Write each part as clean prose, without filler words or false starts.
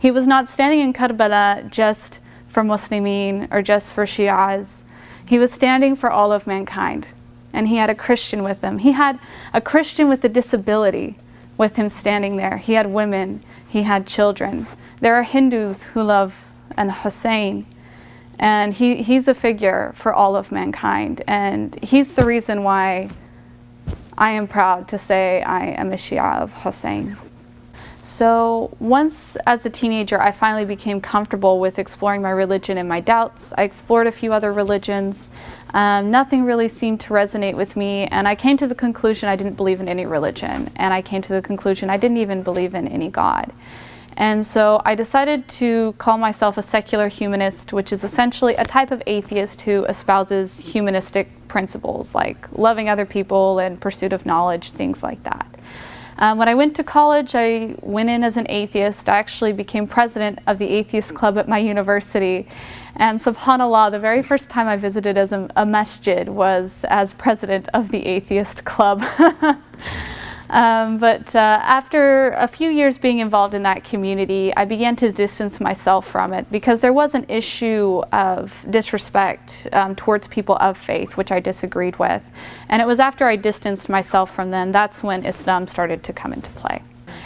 He was not standing in Karbala just for Muslimin or just for Shias. He was standing for all of mankind. And he had a Christian with him. He had a Christian with a disability with him standing there. He had women. He had children. There are Hindus who love an Hussein. And he's a figure for all of mankind. And he's the reason why I am proud to say I am a Shia of Hussein. So once as a teenager I finally became comfortable with exploring my religion and my doubts. I explored a few other religions. Nothing really seemed to resonate with me, and I came to the conclusion I didn't believe in any religion, and I came to the conclusion I didn't even believe in any God. And so I decided to call myself a secular humanist, which is essentially a type of atheist who espouses humanistic principles like loving other people and pursuit of knowledge, things like that. When I went to college, I went in as an atheist. I actually became president of the atheist club at my university. And subhanAllah, the very first time I visited as a masjid was as president of the atheist club. But after a few years being involved in that community, I began to distance myself from it because there was an issue of disrespect towards people of faith, which I disagreed with. And it was after I distanced myself from them, that's when Islam started to come into play.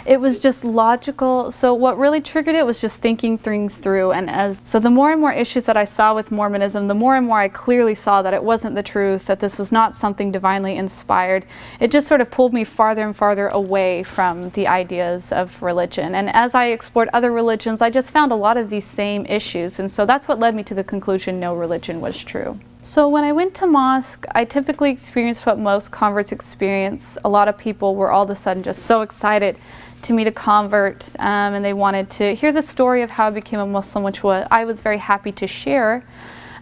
It was just logical. So what really triggered it was just thinking things through. And so the more and more issues that I saw with Mormonism, the more and more I clearly saw that it wasn't the truth, that this was not something divinely inspired. It just sort of pulled me farther and farther away from the ideas of religion. And as I explored other religions, I just found a lot of these same issues. And so that's what led me to the conclusion no religion was true. So when I went to mosque, I typically experienced what most converts experience. A lot of people were all of a sudden just so excited to meet a convert, and they wanted to hear the story of how I became a Muslim, which I was very happy to share.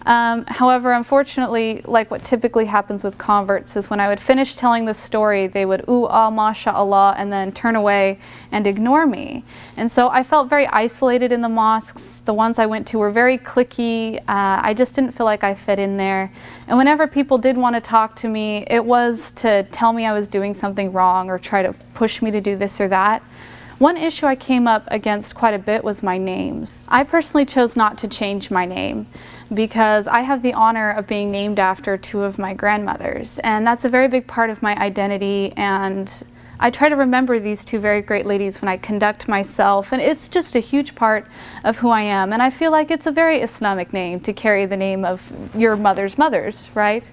However, unfortunately, like what typically happens with converts is when I would finish telling the story, they would ooh, ah, mashallah, and then turn away and ignore me. And so I felt very isolated in the mosques. The ones I went to were very cliquey. I just didn't feel like I fit in there. And whenever people did want to talk to me, it was to tell me I was doing something wrong or try to push me to do this or that. One issue I came up against quite a bit was my name. I personally chose not to change my name because I have the honor of being named after two of my grandmothers, and that's a very big part of my identity, and I try to remember these two very great ladies when I conduct myself, and it's just a huge part of who I am. And I feel like it's a very Islamic name to carry the name of your mother's mothers, right?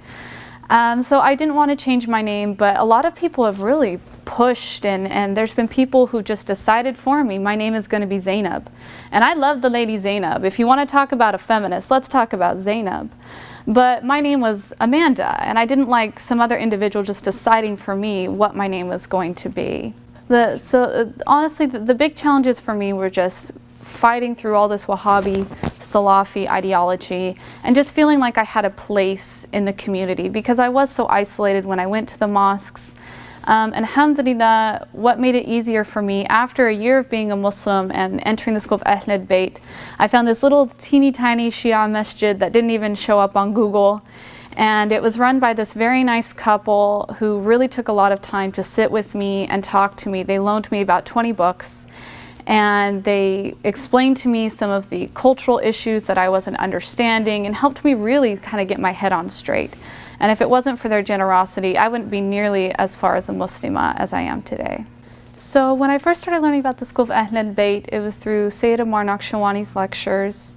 So I didn't want to change my name, but a lot of people have really pushed, and there's been people who just decided for me my name is going to be Zainab. And I love the lady Zainab. If you want to talk about a feminist, let's talk about Zainab. But my name was Amanda, and I didn't like some other individual just deciding for me what my name was going to be. Honestly, the big challenges for me were just fighting through all this Wahhabi, Salafi ideology, and just feeling like I had a place in the community because I was so isolated when I went to the mosques. And alhamdulillah, what made it easier for me, after a year of being a Muslim and entering the school of Ahl al-Bayt, I found this little teeny tiny Shia masjid that didn't even show up on Google. And it was run by this very nice couple who really took a lot of time to sit with me and talk to me. They loaned me about 20 books. And they explained to me some of the cultural issues that I wasn't understanding and helped me really kind of get my head on straight. And if it wasn't for their generosity, I wouldn't be nearly as far as a Muslimah as I am today. So when I first started learning about the school of Ahl al-Bayt, it was through Sayyid Ammar Naqshawani's lectures.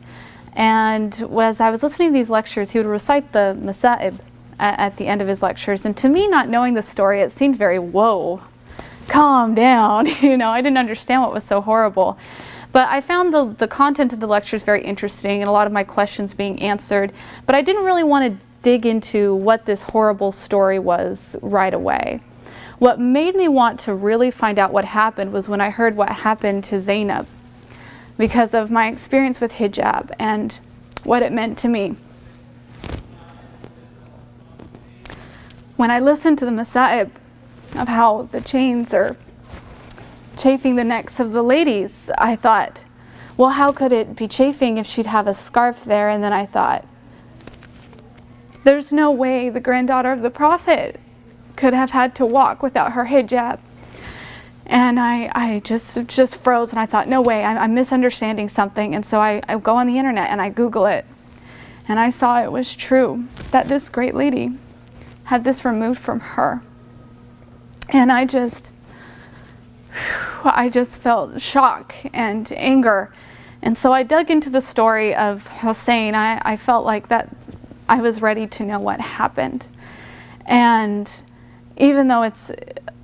And as I was listening to these lectures, he would recite the Masa'ib at the end of his lectures. And to me, not knowing the story, it seemed very, whoa, calm down. You know, I didn't understand what was so horrible. But I found the content of the lectures very interesting and a lot of my questions being answered. But I didn't really want to dig into what this horrible story was right away. What made me want to really find out what happened was when I heard what happened to Zainab, because of my experience with hijab and what it meant to me. When I listened to the Masa'ib of how the chains are chafing the necks of the ladies, I thought, well, how could it be chafing if she'd have a scarf there? And then I thought, there's no way the granddaughter of the Prophet could have had to walk without her hijab. And I just froze, and I thought, no way, I'm misunderstanding something. And so I go on the internet and I Google it. And I saw it was true, that this great lady had this removed from her. And I just felt shock and anger. And so I dug into the story of Hussein. I felt like that I was ready to know what happened. And even though it's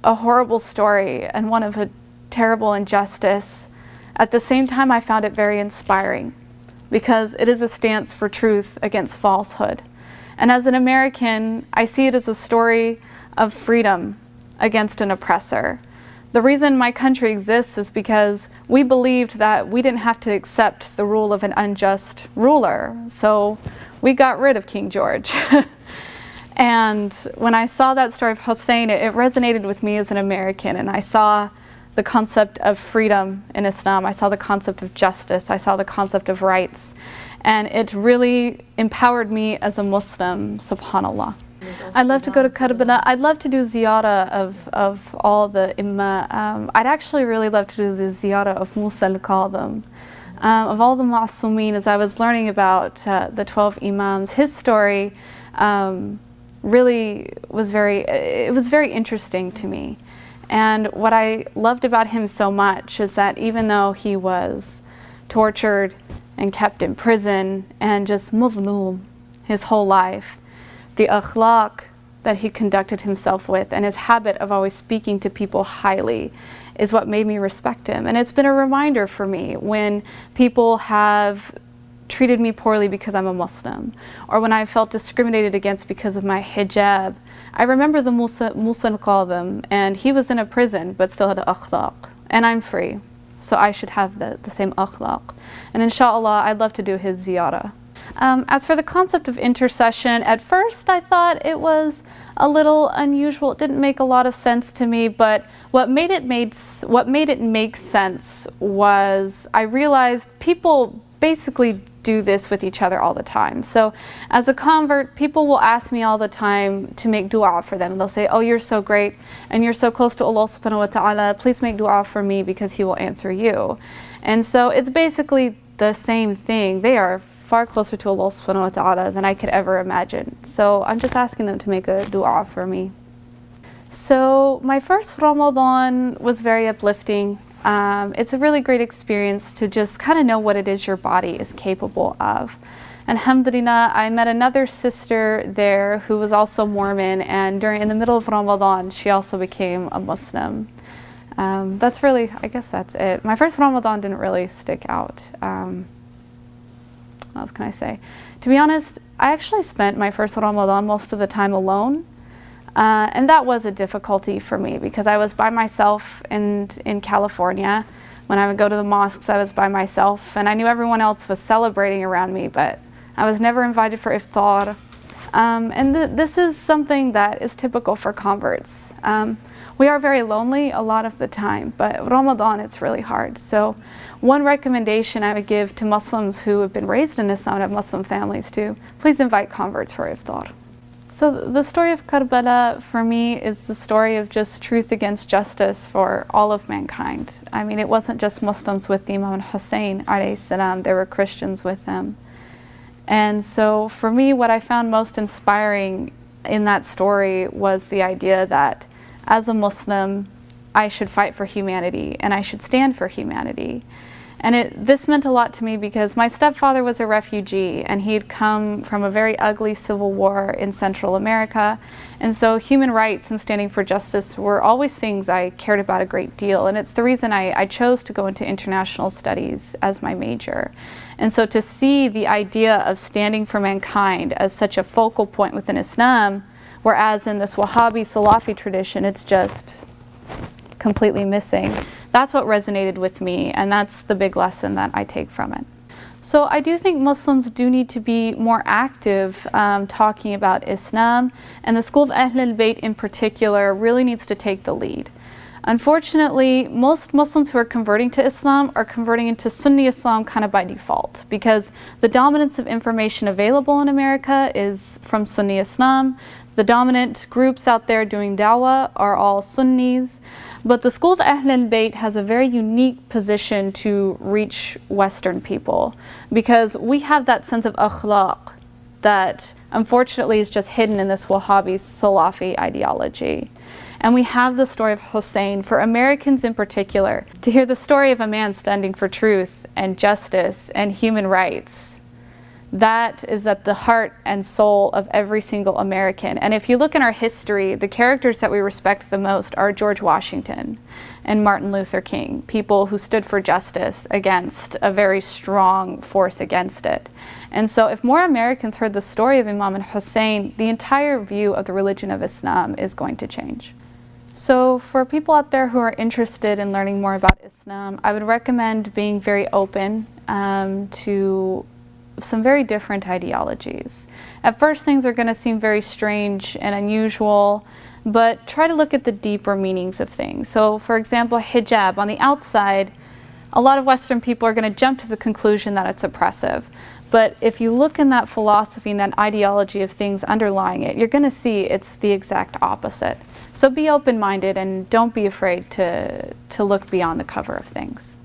a horrible story and one of a terrible injustice, at the same time I found it very inspiring, because it is a stance for truth against falsehood. And as an American, I see it as a story of freedom against an oppressor. The reason my country exists is because we believed that we didn't have to accept the rule of an unjust ruler. So we got rid of King George. And when I saw that story of Hussein, it resonated with me as an American, and I saw the concept of freedom in Islam. I saw the concept of justice. I saw the concept of rights. And it really empowered me as a Muslim, subhanAllah. I'd love to go to Karbala. I'd love to do ziyarah of all the imma. I'd actually really love to do the ziyarah of Musa al-Kadhim. Of all the Ma'sumin, as I was learning about the 12 Imams, his story really was very interesting to me. And what I loved about him so much is that even though he was tortured and kept in prison and just Muslim his whole life, the akhlaq that he conducted himself with and his habit of always speaking to people highly is what made me respect him. And it's been a reminder for me when people have treated me poorly because I'm a Muslim, or when I felt discriminated against because of my hijab. I remember the Musa al-Kadhim, and he was in a prison but still had akhlaq, and I'm free, so I should have the same akhlaq. And inshallah, I'd love to do his ziyarah. As for the concept of intercession, at first I thought it was a little unusual. It didn't make a lot of sense to me, but what made it make sense was I realized people basically do this with each other all the time. So as a convert, people will ask me all the time to make dua for them. They'll say, oh, you're so great and you're so close to Allah subhanahu wa ta'ala, please make dua for me because he will answer you. And so it's basically the same thing. They are far closer to Allah subhanahu wa ta'ala than I could ever imagine. So I'm just asking them to make a dua for me. So my first Ramadan was very uplifting. It's a really great experience to just kind of know what it is your body is capable of. Alhamdulillah, I met another sister there who was also Mormon, and in the middle of Ramadan, she also became a Muslim. That's really, I guess that's it. My first Ramadan didn't really stick out. What else can I say? To be honest, I actually spent my first Ramadan most of the time alone. And that was a difficulty for me because I was by myself in California. When I would go to the mosques, I was by myself, and I knew everyone else was celebrating around me, but I was never invited for iftar. And this is something that is typical for converts. We are very lonely a lot of the time, but Ramadan, it's really hard. So one recommendation I would give to Muslims who have been raised in Islam and have Muslim families too, please invite converts for iftar. So the story of Karbala for me is the story of just truth against justice for all of mankind. I mean, it wasn't just Muslims with Imam Hussein alayhi salam, there were Christians with him. And so for me, what I found most inspiring in that story was the idea that as a Muslim, I should fight for humanity and I should stand for humanity. And this meant a lot to me because my stepfather was a refugee and he'd come from a very ugly civil war in Central America. And so human rights and standing for justice were always things I cared about a great deal. And it's the reason I chose to go into international studies as my major. And so to see the idea of standing for mankind as such a focal point within Islam, whereas in this Wahhabi Salafi tradition, it's just completely missing. That's what resonated with me, and that's the big lesson that I take from it. So I do think Muslims do need to be more active talking about Islam, and the school of Ahl al-Bayt in particular really needs to take the lead. Unfortunately, most Muslims who are converting to Islam are converting into Sunni Islam kind of by default, because the dominance of information available in America is from Sunni Islam. The dominant groups out there doing dawah are all Sunnis. But the school of Ahl al-Bayt has a very unique position to reach Western people, because we have that sense of akhlaq that unfortunately is just hidden in this Wahhabi Salafi ideology. And we have the story of Hussein. For Americans in particular, to hear the story of a man standing for truth and justice and human rights, that is at the heart and soul of every single American. And if you look in our history, the characters that we respect the most are George Washington and Martin Luther King, people who stood for justice against a very strong force against it. And so if more Americans heard the story of Imam and Hussein, the entire view of the religion of Islam is going to change. So for people out there who are interested in learning more about Islam, I would recommend being very open to some very different ideologies. At first, things are going to seem very strange and unusual, but try to look at the deeper meanings of things. So for example, hijab, on the outside, a lot of Western people are going to jump to the conclusion that it's oppressive. But if you look in that philosophy and that ideology of things underlying it, you're going to see it's the exact opposite. So be open-minded and don't be afraid to look beyond the cover of things.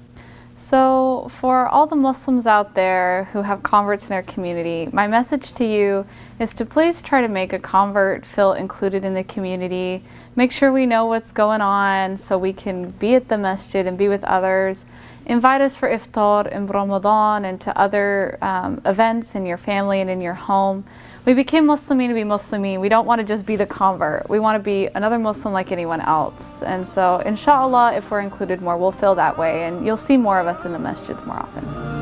So for all the Muslims out there who have converts in their community, my message to you is to please try to make a convert feel included in the community. Make sure we know what's going on so we can be at the masjid and be with others. Invite us for iftar in Ramadan and to other events in your family and in your home. We became Muslimin to be Muslimin. We don't want to just be the convert. We want to be another Muslim like anyone else. And so, inshallah, if we're included more, we'll feel that way. And you'll see more of us in the masjids more often.